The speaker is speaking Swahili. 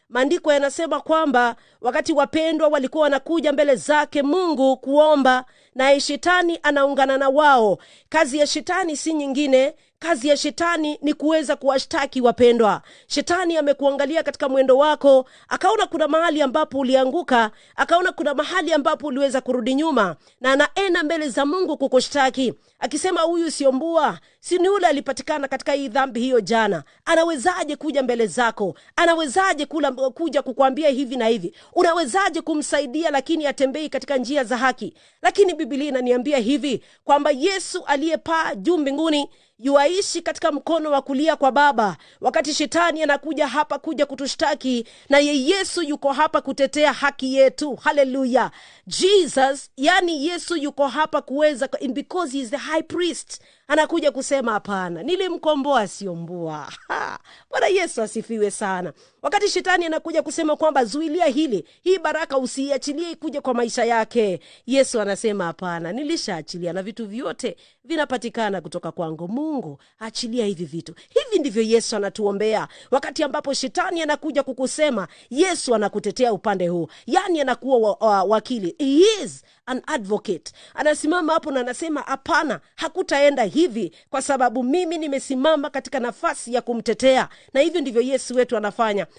Maandiko yanasema kwamba wakati wapendwa walikuwa wanakuja mbele zake Mungu kuomba, na shetani anaungana na wao. Kazi ya shetani si nyingine, kazi ya shetani ni kuweza kuwashtaki wapendwa. Shetani amekuangalia katika mwendo wako, akaona kuna mahali ambapo ulianguka, akaona kuna mahali ambapo uliweza kurudi nyuma, na anaenda mbele za Mungu kukushtaki, akisema huyu sio mbua, si ni yule alipatikana katika hii dhambi hiyo jana. Anawezaje kuja mbele zako? Anawezaje kuja kukuambia hivi na hivi? Unawezaje kumsaidia lakini atembei katika njia za haki? Lakini Biblia inaniambia hivi kwamba Yesu aliyepaa juu mbinguni yuaishi katika mkono wa kulia kwa Baba. Wakati shetani anakuja hapa kuja kutushtaki, na Yesu yuko hapa kutetea haki yetu. Hallelujah. Jesus, yani Yesu yuko hapa kuweza, because he is the high priest, anakuja kusema hapana, nilimkomboa sio mbua. Bwana Yesu asifiwe sana. Wakati shetani anakuja kusema kwamba zuilia hii baraka usiachilie ikuje kwa maisha yake, Yesu anasema hapana, nilishaachilia na vitu vyote vinapatikana kutoka kwangu. Mungu, achilia hivi vitu. Hivi ndivyo Yesu anatuombea. Wakati ambapo shetani anakuja kukusema, Yesu anakutetea upande huu. Yani anakuwa wakili. He is an advocate. Anasimama hapo na anasema hapana, hakutaenda hivi kwa sababu mimi nimesimama katika nafasi ya kumtetea. Na hivyo ndivyo Yesu wetu anafanya.